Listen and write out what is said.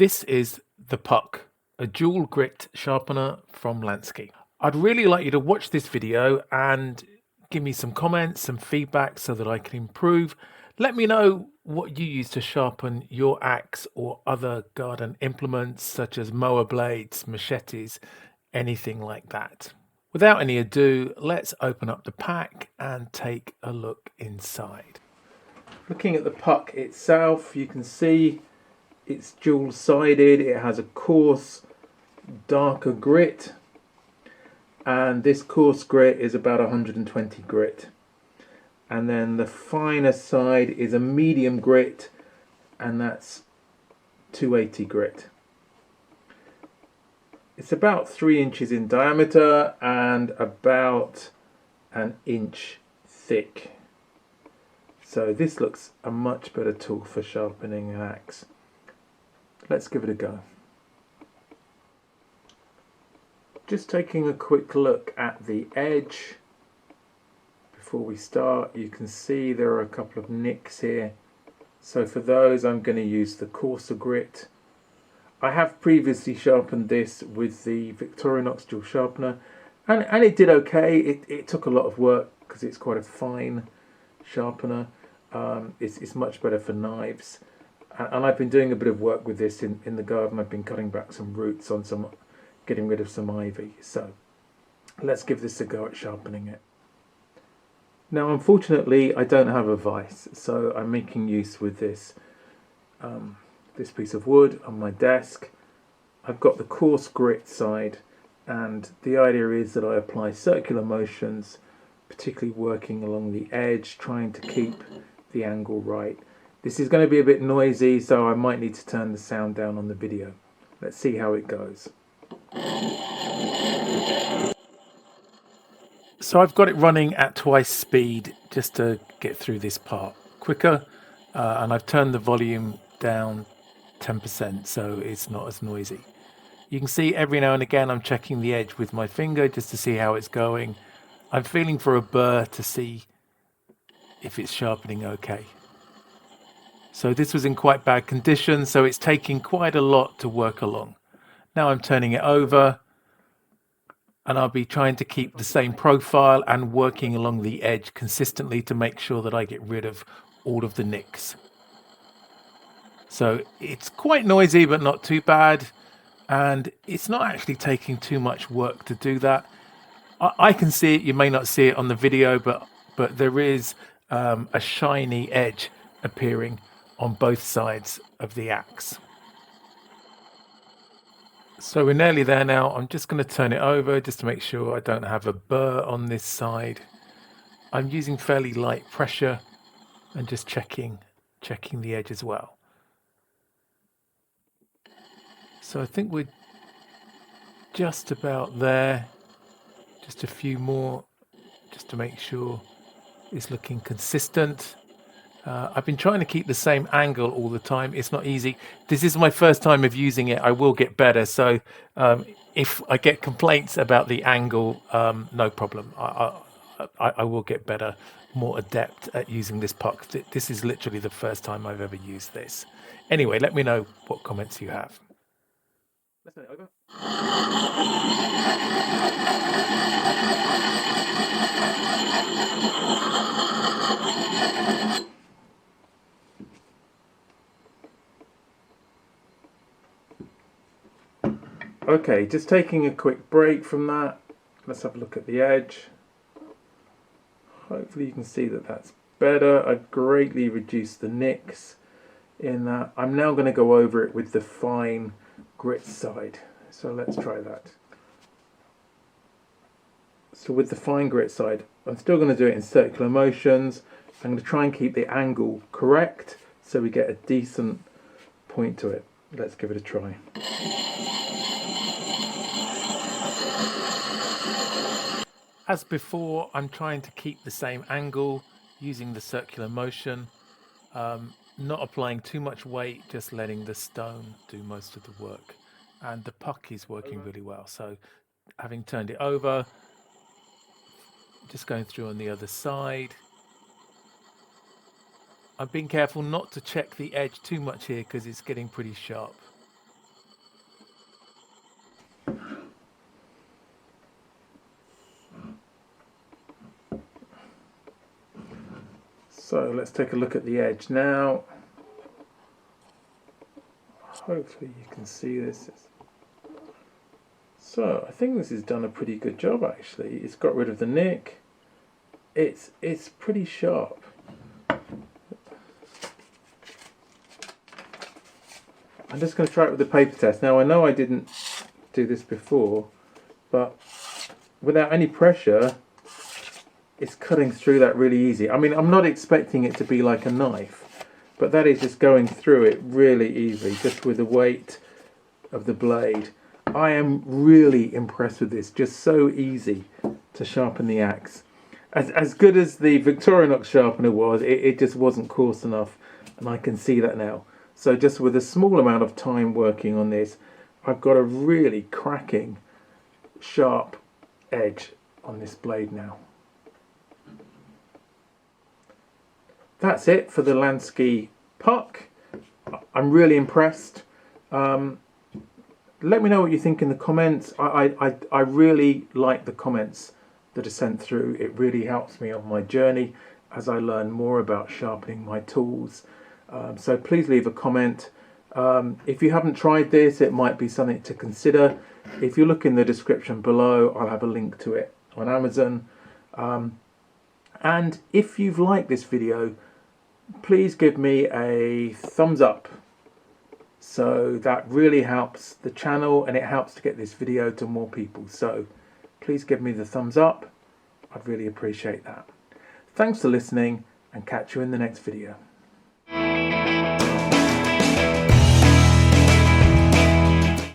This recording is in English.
This is the Puck, a dual grit sharpener from Lansky. I'd really like you to watch this video and give me some comments, some feedback so that I can improve. Let me know what you use to sharpen your axe or other garden implements such as mower blades, machetes, anything like that. Without any ado, let's open up the pack and take a look inside. Looking at the puck itself, you can see it's dual-sided. It has a coarse, darker grit, and this coarse grit is about 120 grit. And then the finer side is a medium grit, and that's 280 grit. It's about 3 inches in diameter and about an inch thick. So this looks a much better tool for sharpening an axe. Let's give it a go. Just taking a quick look at the edge before we start, you can see there are a couple of nicks here. So for those I'm going to use the coarser grit. I have previously sharpened this with the Victorinox dual sharpener and it did okay. It took a lot of work because it's quite a fine sharpener. It's much better for knives. And I've been doing a bit of work with this in the garden. I've been cutting back some roots on getting rid of some ivy. So let's give this a go at sharpening it. Now unfortunately I don't have a vise, so I'm making use with this this piece of wood on my desk. I've got the coarse grit side, and the idea is that I apply circular motions, particularly working along the edge, trying to keep the angle right. This is going to be a bit noisy, so I might need to turn the sound down on the video. Let's see how it goes. So I've got it running at twice speed just to get through this part quicker, and I've turned the volume down 10% so it's not as noisy. You can see every now and again I'm checking the edge with my finger just to see how it's going. I'm feeling for a burr to see if it's sharpening okay. So this was in quite bad condition, so it's taking quite a lot to work along. Now I'm turning it over, and I'll be trying to keep the same profile and working along the edge consistently to make sure that I get rid of all of the nicks. So it's quite noisy, but not too bad. And it's not actually taking too much work to do that. I can see it, you may not see it on the video, but there is a shiny edge appearing on both sides of the axe. So we're nearly there now. I'm just going to turn it over just to make sure I don't have a burr on this side. I'm using fairly light pressure and just checking the edge as well. So I think we're just about there. Just a few more just to make sure it's looking consistent. I've been trying to keep the same angle all the time. It's not easy. This is my first time of using it. I will get better. So if I get complaints about the angle, no problem. I will get better, more adept at using this puck. This is literally the first time I've ever used this. Anyway, let me know what comments you have. Let's turn it over. Okay, just taking a quick break from that. Let's have a look at the edge. Hopefully you can see that that's better. I've greatly reduced the nicks in that. I'm now going to go over it with the fine grit side. So let's try that. So with the fine grit side, I'm still going to do it in circular motions. I'm going to try and keep the angle correct so we get a decent point to it. Let's give it a try. As before, I'm trying to keep the same angle using the circular motion, not applying too much weight, just letting the stone do most of the work. And the puck is working really well. So having turned it over, just going through on the other side. I'm being careful not to check the edge too much here because it's getting pretty sharp. So let's take a look at the edge now. Hopefully you can see this. So I think this has done a pretty good job actually. It's got rid of the nick. It's pretty sharp. I'm just going to try it with the paper test. Now I know I didn't do this before, but without any pressure, it's cutting through that really easy. I mean, I'm not expecting it to be like a knife, but that is just going through it really easily, just with the weight of the blade. I am really impressed with this, just so easy to sharpen the axe. As good as the Victorinox sharpener was, it just wasn't coarse enough, and I can see that now. So just with a small amount of time working on this, I've got a really cracking, sharp edge on this blade now. That's it for the Lansky Puck. I'm really impressed. Let me know what you think in the comments. I really like the comments that are sent through. It really helps me on my journey as I learn more about sharpening my tools. So please leave a comment. If you haven't tried this, it might be something to consider. If you look in the description below, I'll have a link to it on Amazon. And if you've liked this video, please give me a thumbs up. So that really helps the channel and it helps to get this video to more people. So please give me the thumbs up. I'd really appreciate that. Thanks for listening and catch you in the next video.